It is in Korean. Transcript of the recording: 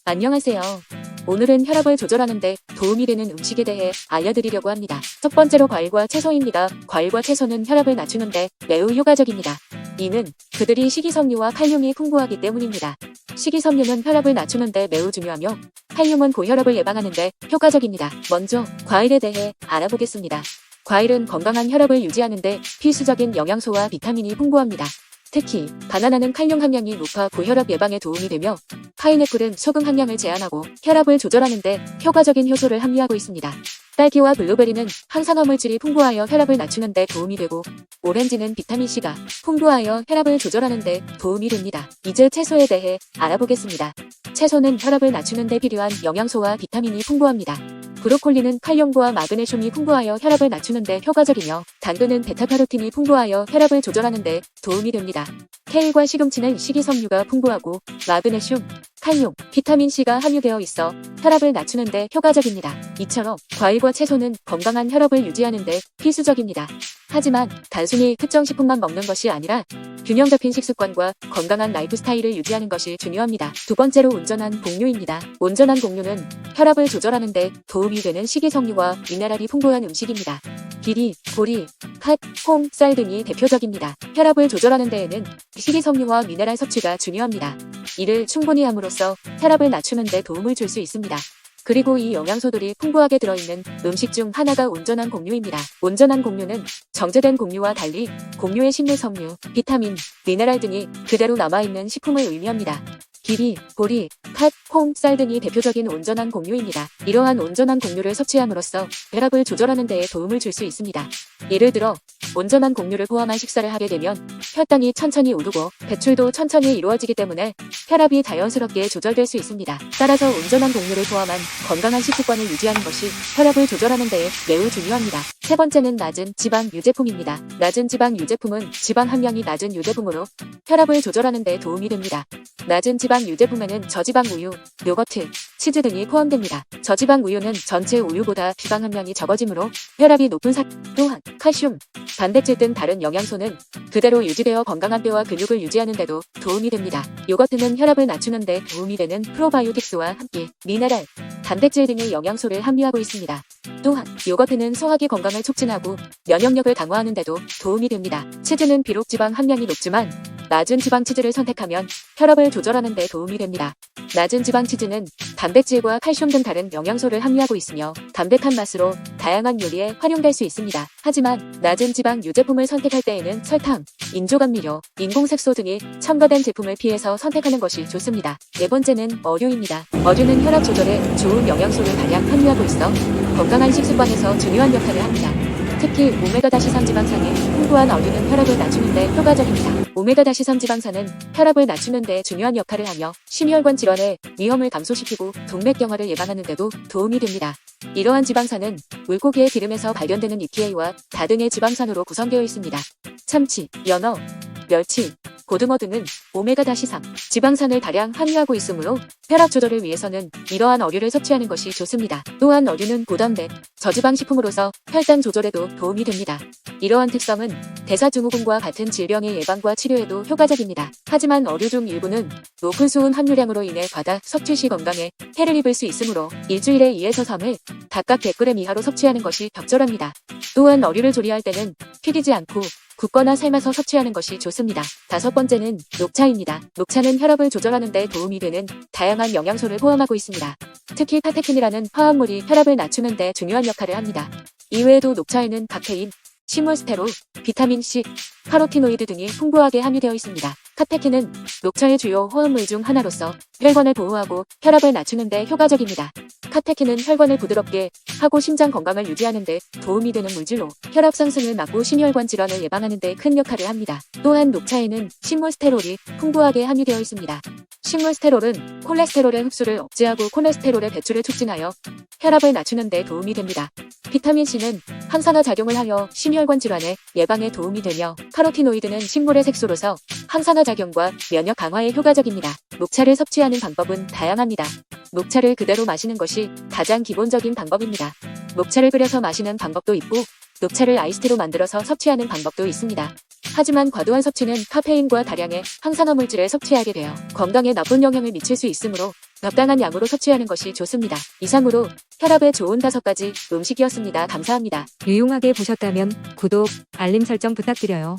안녕하세요. 오늘은 혈압을 조절하는 데 도움이 되는 음식에 대해 알려드리려고 합니다. 첫 번째로 과일과 채소입니다. 과일과 채소는 혈압을 낮추는데 매우 효과적입니다. 이는 그들이 식이섬유와 칼륨이 풍부하기 때문입니다. 식이섬유는 혈압을 낮추는데 매우 중요하며 칼륨은 고혈압을 예방하는 데 효과적입니다. 먼저 과일에 대해 알아보겠습니다. 과일은 건강한 혈압을 유지하는 데 필수적인 영양소와 비타민이 풍부합니다. 특히 바나나는 칼륨 함량이 높아 고혈압 예방에 도움이 되며 파인애플은 소금 함량을 제한하고 혈압을 조절하는 데 효과적인 효소를 함유하고 있습니다. 딸기와 블루베리는 항산화 물질이 풍부하여 혈압을 낮추는 데 도움이 되고 오렌지는 비타민C가 풍부하여 혈압을 조절하는 데 도움이 됩니다. 이제 채소에 대해 알아보겠습니다. 채소는 혈압을 낮추는 데 필요한 영양소와 비타민이 풍부합니다. 브로콜리는 칼륨과 마그네슘이 풍부하여 혈압을 낮추는 데 효과적이며 당근은 베타카로틴이 풍부하여 혈압을 조절하는 데 도움이 됩니다. 케일과 시금치는 식이섬유가 풍부하고 마그네슘, 칼륨, 비타민C가 함유되어 있어 혈압을 낮추는 데 효과적입니다. 이처럼 과일과 채소는 건강한 혈압을 유지하는 데 필수적입니다. 하지만 단순히 특정 식품만 먹는 것이 아니라 균형 잡힌 식습관과 건강한 라이프 스타일을 유지하는 것이 중요합니다. 두 번째로 온전한 곡류입니다. 온전한 곡류는 혈압을 조절하는 데 도움이 되는 식이섬유와 미네랄이 풍부한 음식입니다. 비리, 보리, 팥, 콩, 쌀 등이 대표적입니다. 혈압을 조절하는 데에는 식이섬유와 미네랄 섭취가 중요합니다. 이를 충분히 함으로써 혈압을 낮추는 데 도움을 줄 수 있습니다. 그리고 이 영양소들이 풍부하게 들어있는 음식 중 하나가 온전한 곡류입니다. 온전한 곡류는 정제된 곡류와 달리 곡류의 식물섬유, 비타민, 미네랄 등이 그대로 남아있는 식품을 의미합니다. 비리, 보리, 팥, 콩, 쌀 등이 대표적인 온전한 곡류입니다. 이러한 온전한 곡류를 섭취함으로써 혈압을 조절하는 데에 도움을 줄 수 있습니다. 예를 들어 온전한 곡류를 포함한 식사를 하게 되면 혈당이 천천히 오르고 배출도 천천히 이루어지기 때문에 혈압이 자연스럽게 조절될 수 있습니다. 따라서 온전한 곡류를 포함한 건강한 식습관을 유지하는 것이 혈압을 조절하는 데에 매우 중요합니다. 세 번째는 낮은 지방 유제품입니다. 낮은 지방 유제품은 지방 함량이 낮은 유제품으로 혈압을 조절하는 데 도움이 됩니다. 낮은 지방 유제품에는 저지방 우유, 요거트, 치즈 등이 포함됩니다. 저지방 우유는 전체 우유보다 지방 함량이 적어지므로 혈압이 높은 또한 칼슘, 단백질 등 다른 영양소는 그대로 유지되어 건강한 뼈와 근육을 유지하는 데도 도움이 됩니다. 요거트는 혈압을 낮추는 데 도움이 되는 프로바이오틱스와 함께 미네랄, 단백질 등의 영양소를 함유하고 있습니다. 또한 요거트는 소화기 건강을 촉진하고 면역력을 강화하는 데도 도움이 됩니다. 치즈는 비록 지방 함량이 높지만 낮은 지방 치즈를 선택하면 혈압을 조절하는 데 도움이 됩니다. 낮은 지방 치즈는 단백질과 칼슘 등 다른 영양소를 함유하고 있으며 담백한 맛으로 다양한 요리에 활용될 수 있습니다. 하지만 낮은 지방 유제품을 선택할 때에는 설탕, 인조감미료, 인공색소 등이 첨가된 제품을 피해서 선택하는 것이 좋습니다. 네 번째는 어류입니다. 어류는 혈압 조절에 좋은 영양소를 다량 함유하고 있어 건강한 식습관에서 중요한 역할을 합니다. 특히 오메가-3 지방산이 풍부한 어류는 혈압을 낮추는 데 효과적입니다. 오메가-3 지방산은 혈압을 낮추는 데 중요한 역할을 하며 심혈관 질환의 위험을 감소시키고 동맥경화를 예방하는 데도 도움이 됩니다. 이러한 지방산은 물고기의 기름에서 발견되는 EPA와 다등의 지방산으로 구성되어 있습니다. 참치, 연어, 멸치, 고등어 등은 오메가-3 지방산을 다량 함유하고 있으므로 혈압 조절을 위해서는 이러한 어류를 섭취하는 것이 좋습니다. 또한 어류는 고단백, 저지방 식품으로서 혈당 조절에도 도움이 됩니다. 이러한 특성은 대사증후군과 같은 질병의 예방과 치료에도 효과적입니다. 하지만 어류 중 일부는 높은 수은 함유량으로 인해 과다 섭취 시 건강에 해를 입을 수 있으므로 일주일에 2에서 3회 각각 100g 이하로 섭취하는 것이 적절합니다. 또한 어류를 조리할 때는 튀기지 않고 굽거나 삶아서 섭취하는 것이 좋습니다. 다섯 번째는 녹차입니다. 녹차는 혈압을 조절하는 데 도움이 되는 다양한 영양소를 포함하고 있습니다. 특히 카테킨이라는 화합물이 혈압을 낮추는 데 중요한 역할을 합니다. 이외에도 녹차에는 카페인, 식물스테롤, 비타민C, 카로티노이드 등이 풍부하게 함유되어 있습니다. 카테킨은 녹차의 주요 호흡물 중 하나로서 혈관을 보호하고 혈압을 낮추는 데 효과적입니다. 카테킨은 혈관을 부드럽게 하고 심장 건강을 유지하는 데 도움이 되는 물질로 혈압 상승을 막고 심혈관 질환을 예방하는 데 큰 역할을 합니다. 또한 녹차에는 식물스테롤이 풍부하게 함유되어 있습니다. 식물스테롤은 콜레스테롤의 흡수를 억제하고 콜레스테롤의 배출을 촉진하여 혈압을 낮추는 데 도움이 됩니다. 비타민C는 항산화 작용을 하여 심혈관 질환의 예방에 도움이 되며 카로티노이드는 식물의 색소로서 항산화 작용과 면역 강화에 효과적입니다. 녹차를 섭취하는 방법은 다양합니다. 녹차를 그대로 마시는 것이 가장 기본적인 방법입니다. 녹차를 끓여서 마시는 방법도 있고 녹차를 아이스티로 만들어서 섭취하는 방법도 있습니다. 하지만 과도한 섭취는 카페인과 다량의 항산화 물질을 섭취하게 되어 건강에 나쁜 영향을 미칠 수 있으므로 적당한 양으로 섭취하는 것이 좋습니다. 이상으로 혈압에 좋은 5가지 음식이었습니다. 감사합니다. 유용하게 보셨다면 구독, 알림 설정 부탁드려요.